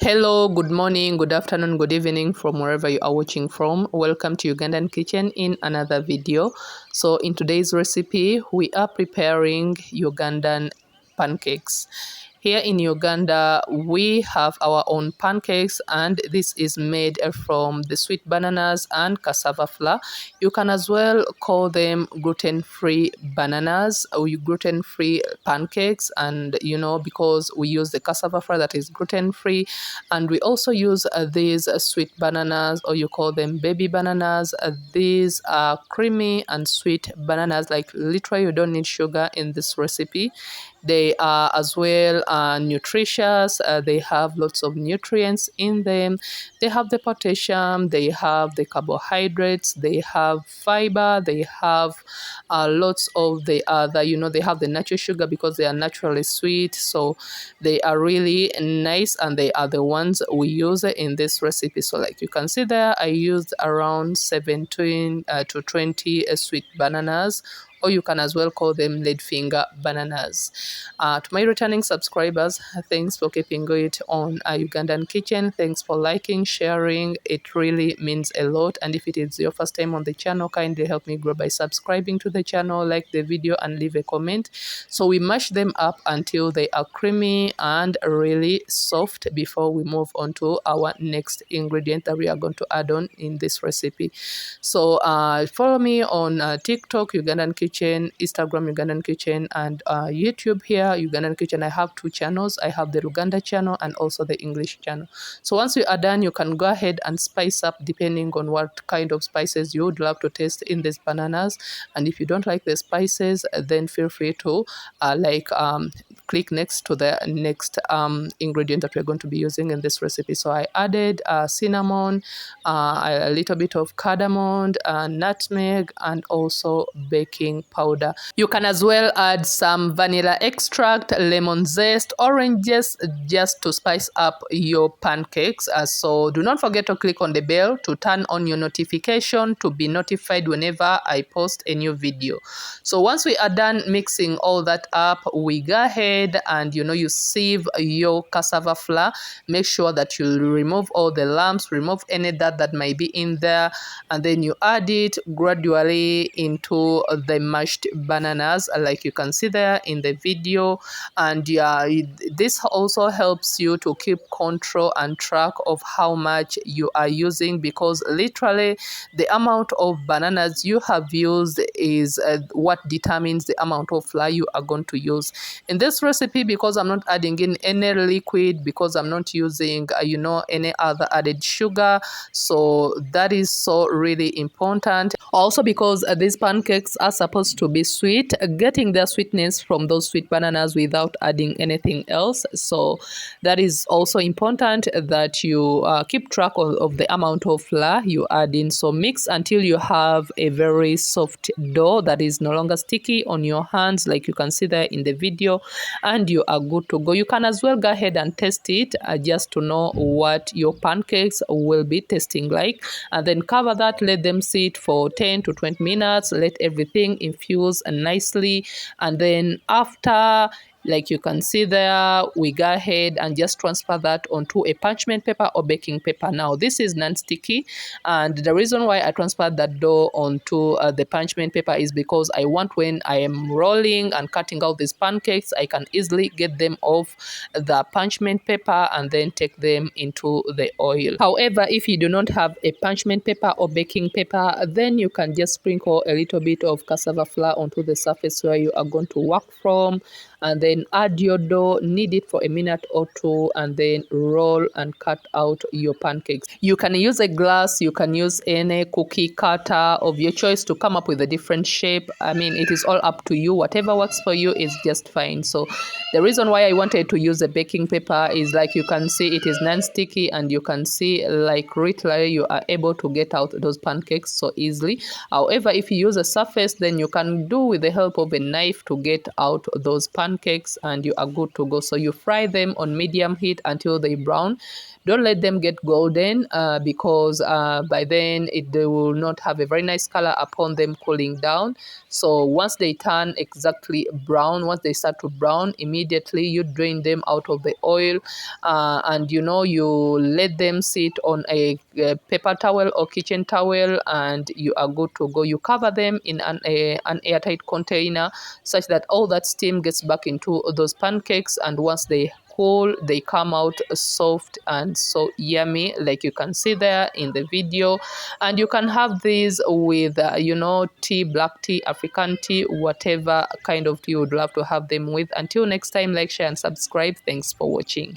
Hello, good morning, good afternoon, good evening from wherever you are watching from. Welcome to Ugandan Kitchen in another video. So in today's recipe, we are preparing Ugandan pancakes. Here in Uganda, we have our own pancakes, and this is made from the sweet bananas and cassava flour. You can as well call them gluten-free bananas or gluten-free pancakes, and because we use the cassava flour that is gluten-free, and we also use these sweet bananas, or you call them baby bananas. These are creamy and sweet bananas, like literally you don't need sugar in this recipe. They are as well nutritious. They have lots of nutrients in them. They have the potassium, they have the carbohydrates, they have fiber, they have lots of the other, they have the natural sugar because they are naturally sweet. So they are really nice, and they are the ones we use in this recipe. So like you can see there, I used around 17 to 20 sweet bananas, or you can as well call them lead finger bananas. To my returning subscribers, thanks for keeping it on Ugandan Kitchen. Thanks for liking, sharing. It really means a lot. And if it is your first time on the channel, kindly help me grow by subscribing to the channel, like the video, and leave a comment. So we mash them up until they are creamy and really soft before we move on to our next ingredient that we are going to add on in this recipe. So follow me on TikTok, Ugandan Kitchen, Instagram, Ugandan Kitchen, and YouTube here, Ugandan Kitchen. I have two channels. I have the Uganda channel and also the English channel. So once you are done, you can go ahead and spice up depending on what kind of spices you would love to taste in these bananas. And if you don't like the spices, then feel free to click next to the next ingredient that we're going to be using in this recipe. So I added cinnamon, a little bit of cardamom, nutmeg, and also baking powder. You can as well add some vanilla extract, lemon zest, orange zest, just to spice up your pancakes. So do not forget to click on the bell to turn on your notification to be notified whenever I post a new video. So once we are done mixing all that up, we go ahead and you sieve your cassava flour. Make sure that you remove all the lumps, remove any dirt that might be in there, and then you add it gradually into the mashed bananas, like you can see there in the video. And this also helps you to keep control and track of how much you are using, because literally the amount of bananas you have used is what determines the amount of flour you are going to use in this recipe. Because I'm not adding in any liquid, because I'm not using any other added sugar, so that is so really important. Also, because these pancakes are supposed to be sweet, getting their sweetness from those sweet bananas without adding anything else. So that is also important, that you keep track of the amount of flour you add in. So mix until you have a very soft dough that is no longer sticky on your hands, like you can see there in the video, and you are good to go. You can as well go ahead and test it just to know what your pancakes will be tasting like, and then cover that, let them sit for 10 to 20 minutes, let everything infuse nicely. And then after, like you can see there, we go ahead and just transfer that onto a parchment paper or baking paper. Now this is non-sticky, and the reason why I transferred that dough onto the parchment paper is because I want, when I am rolling and cutting out these pancakes, I can easily get them off the parchment paper and then take them into the oil. However, if you do not have a parchment paper or baking paper, then you can just sprinkle a little bit of cassava flour onto the surface where you are going to work from, and then add your dough, knead it for a minute or two, and then roll and cut out your pancakes. You can use a glass, you can use any cookie cutter of your choice to come up with a different shape. I mean, it is all up to you. Whatever works for you is just fine. So the reason why I wanted to use a baking paper is, like you can see, it is non-sticky, and you can see like literally you are able to get out those pancakes so easily. However, if you use a surface, then you can do with the help of a knife to get out those pancakes. pancakes and you are good to go. So you fry them on medium heat until they brown. Don't let them get golden because by then they will not have a very nice color upon them cooling down. So once they turn exactly brown, once they start to brown, immediately you drain them out of the oil, and you let them sit on a paper towel or kitchen towel, and you are good to go. You cover them in an airtight container such that all that steam gets back into those pancakes, and once they cool, they come out soft and so yummy, like you can see there in the video. And you can have these with tea, black tea, African tea, whatever kind of tea you would love to have them with. Until next time, like, share and subscribe. Thanks for watching.